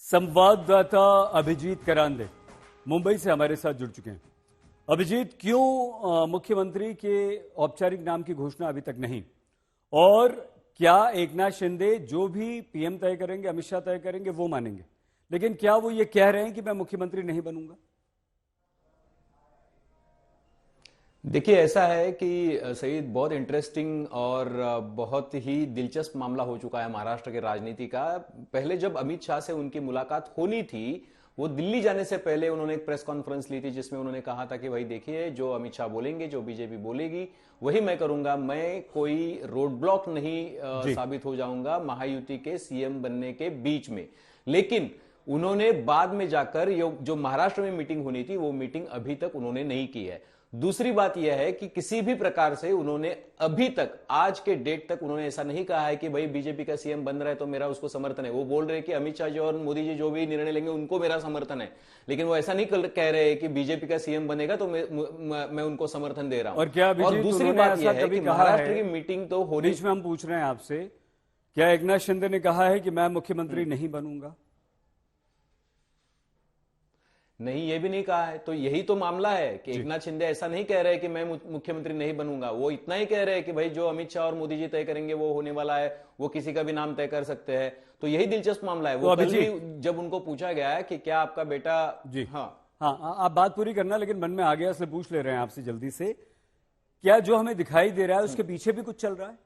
संवाददाता अभिजीत करांदे मुंबई से हमारे साथ जुड़ चुके हैं। अभिजीत, क्यों मुख्यमंत्री के औपचारिक नाम की घोषणा अभी तक नहीं, और क्या एकनाथ शिंदे जो भी पीएम तय करेंगे, अमित शाह तय करेंगे, वो मानेंगे, लेकिन क्या वो ये कह रहे हैं कि मैं मुख्यमंत्री नहीं बनूंगा? देखिए, ऐसा है कि सईद, बहुत इंटरेस्टिंग और बहुत ही दिलचस्प मामला हो चुका है महाराष्ट्र के राजनीति का। पहले जब अमित शाह से उनकी मुलाकात होनी थी, वो दिल्ली जाने से पहले उन्होंने एक प्रेस कॉन्फ्रेंस ली थी जिसमें उन्होंने कहा था कि भाई देखिए, जो अमित शाह बोलेंगे, जो बीजेपी बोलेगी, वही मैं करूंगा। मैं कोई रोड ब्लॉक नहीं साबित हो जाऊंगा महायुति के सीएम बनने के बीच में। लेकिन उन्होंने बाद में जाकर जो महाराष्ट्र में मीटिंग होनी थी, वो मीटिंग अभी तक उन्होंने नहीं की है। दूसरी बात यह है कि किसी भी प्रकार से उन्होंने अभी तक, आज के डेट तक, उन्होंने ऐसा नहीं कहा है कि भाई बीजेपी का सीएम बन रहा है तो मेरा उसको समर्थन है। वो बोल रहे हैं कि अमित शाह जी और मोदी जी जो भी निर्णय लेंगे उनको मेरा समर्थन है, लेकिन वो ऐसा नहीं कह रहे हैं कि बीजेपी का सीएम बनेगा तो मैं उनको समर्थन दे रहा हूं। और क्या और दूसरी बात यह है कि महाराष्ट्र की मीटिंग तो हो रही, बीच में हम पूछ रहे हैं आपसे, क्या एकनाथ शिंदे ने कहा है कि मैं मुख्यमंत्री नहीं बनूंगा? नहीं, ये भी नहीं कहा है। तो यही तो मामला है कि एकनाथ शिंदे ऐसा नहीं कह रहे कि मैं मुख्यमंत्री नहीं बनूंगा। वो इतना ही कह रहे हैं कि भाई जो अमित शाह और मोदी जी तय करेंगे वो होने वाला है, वो किसी का भी नाम तय कर सकते हैं। तो यही दिलचस्प मामला है। वो कल भी जब उनको पूछा गया है कि क्या आपका बेटा, जी हाँ, आप बात पूरी करना, लेकिन मन में आ गया इसलिए पूछ ले रहे हैं आपसे जल्दी से, क्या जो हमें दिखाई दे रहा है उसके पीछे भी कुछ चल रहा है?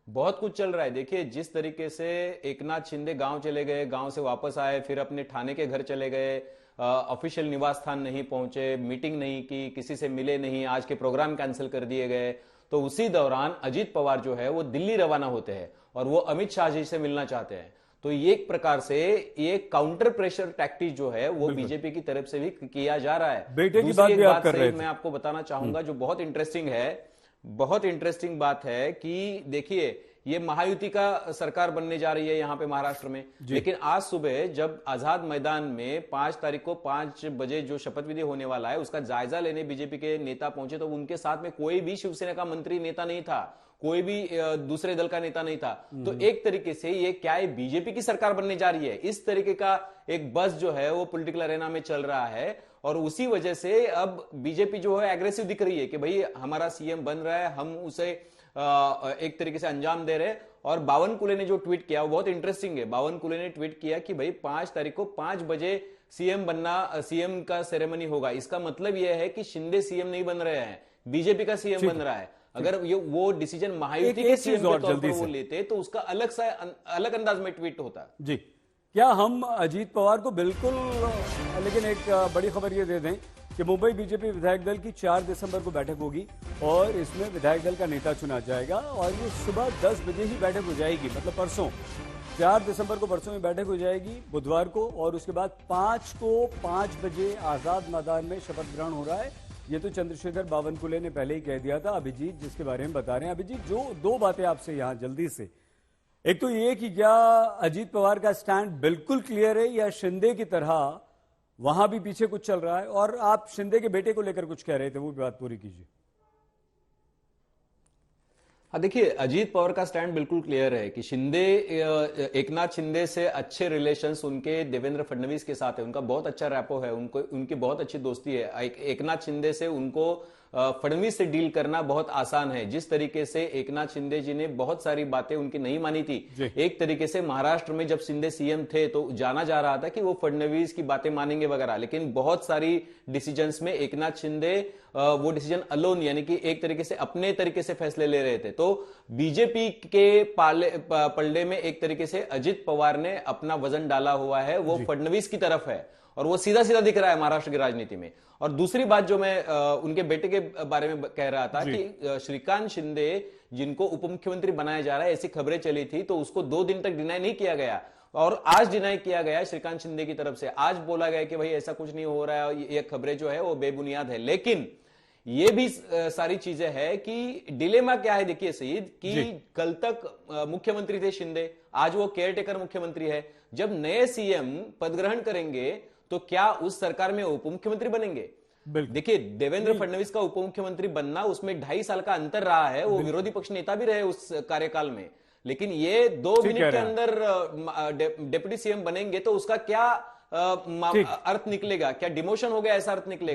बहुत कुछ चल रहा है। देखिए, जिस तरीके से एकनाथ शिंदे गांव चले गए, गांव से वापस आए, फिर अपने ठाणे के घर चले गए, ऑफिशियल निवास स्थान नहीं पहुंचे, मीटिंग नहीं की, किसी से मिले नहीं, आज के प्रोग्राम कैंसिल कर दिए गए, तो उसी दौरान अजीत पवार जो है वो दिल्ली रवाना होते हैं और वो अमित शाह जी से मिलना चाहते हैं। तो ये एक प्रकार से ये काउंटर प्रेशर टैक्टिक जो है वो बीजेपी की तरफ से भी किया जा रहा है। बेटे की बात भी आप कर रहे थे। मैं आपको बताना चाहूंगा जो बहुत इंटरेस्टिंग है, बहुत इंटरेस्टिंग बात है कि देखिए, ये महायुति का सरकार बनने जा रही है यहां पे महाराष्ट्र में। लेकिन आज सुबह जब आजाद मैदान में 5 तारीख को 5 बजे जो शपथ विधि होने वाला है उसका जायजा लेने बीजेपी के नेता पहुंचे, तो उनके साथ में कोई भी शिवसेना का मंत्री नेता नहीं था, कोई भी दूसरे दल का नेता नहीं था। तो एक तरीके से ये क्या है, बीजेपी की सरकार बनने जा रही है, इस तरीके का एक बस जो है वो पॉलिटिकल अरेना में चल रहा है। और उसी वजह से अब बीजेपी जो है एग्रेसिव दिख रही है कि भाई हमारा सीएम बन रहा है, हम उसे एक तरीके से अंजाम दे रहे। और बावनकुले ने जो ट्वीट किया वो बहुत इंटरेस्टिंग है। बावनकुले ने ट्वीट किया कि भाई 5 तारीख को 5 बजे सीएम बनना, सीएम का सेरेमनी होगा। इसका मतलब यह है कि शिंदे सीएम नहीं बन रहे हैं, बीजेपी का सीएम बन रहा है। अगर ये वो डिसीजन महायुति के सीएम के तौर पर वो लेते तो उसका अलग अंदाज में ट्वीट होता। जी, क्या हम अजीत पवार को बिल्कुल, लेकिन एक बड़ी खबर ये दे दें कि मुंबई बीजेपी विधायक दल की 4 दिसंबर को बैठक होगी और इसमें विधायक दल का नेता चुना जाएगा और ये सुबह 10 बजे ही बैठक हो जाएगी, मतलब परसों 4 दिसंबर को परसों में बैठक हो जाएगी, बुधवार को, और उसके बाद 5 को 5 बजे आजाद मैदान में शपथ ग्रहण हो रहा है। ये तो चंद्रशेखर बावनकुले ने पहले ही कह दिया था। अभिजीत जिसके बारे में बता रहे हैं, अभिजीत जो 2 बातें आपसे यहां जल्दी से, एक तो ये कि क्या अजीत पवार का स्टैंड बिल्कुल क्लियर है या शिंदे की तरह वहां भी पीछे कुछ चल रहा है, और आप शिंदे के बेटे को लेकर कुछ कह रहे थे, वो भी बात पूरी कीजिए। हाँ, देखिए, अजीत पवार का स्टैंड बिल्कुल क्लियर है कि शिंदे, एकनाथ शिंदे से अच्छे रिलेशंस उनके देवेंद्र फडणवीस के साथ है, उनका बहुत अच्छा रैपो है, उनको उनकी बहुत अच्छी दोस्ती है। एकनाथ शिंदे से उनको फडणवीस से डील करना बहुत आसान है। जिस तरीके से एकनाथ शिंदे जी ने बहुत सारी बातें उनकी नहीं मानी थी, एक तरीके से महाराष्ट्र में जब शिंदे सीएम थे तो जाना जा रहा था कि वो फडणवीस की बातें मानेंगे वगैरह, लेकिन बहुत सारी डिसीजंस में एकनाथ शिंदे वो डिसीजन अलोन, यानी कि एक तरीके से अपने तरीके से फैसले ले रहे थे। तो बीजेपी के पलड़े में एक तरीके से अजित पवार ने अपना वजन डाला हुआ है, वो फडणवीस की तरफ है और वो सीधा सीधा दिख रहा है महाराष्ट्र की राजनीति में। और दूसरी बात जो मैं उनके बेटे के बारे में कह रहा था कि श्रीकांत शिंदे जिनको उप मुख्यमंत्री बनाया जा रहा है, ऐसी खबरें चली थी तो उसको 2 दिन तक डिनाई नहीं किया गया और आज डिनाई किया गया श्रीकांत शिंदे की तरफ से। आज बोला गया कि भाई ऐसा कुछ नहीं हो रहा है, ये खबरें जो है वो बेबुनियाद है। लेकिन ये भी सारी चीजें हैं कि डिलेमा क्या है, देखिए सईद, कि कल तक मुख्यमंत्री थे शिंदे, आज वो केयरटेकर मुख्यमंत्री है। जब नए सीएम पद ग्रहण करेंगे तो क्या उस सरकार में उप मुख्यमंत्री बनेंगे? देखिए, देवेंद्र फडणवीस का उप मुख्यमंत्री बनना, उसमें 2.5 साल का अंतर रहा है, वो विरोधी पक्ष नेता भी रहे उस कार्यकाल में। लेकिन ये 2 ठीक मिनट कह के रहे हैं। अंदर डिप्टी सीएम बनेंगे तो उसका क्या ठीक। अर्थ निकलेगा? क्या डिमोशन हो गया ऐसा अर्थ निकलेगा?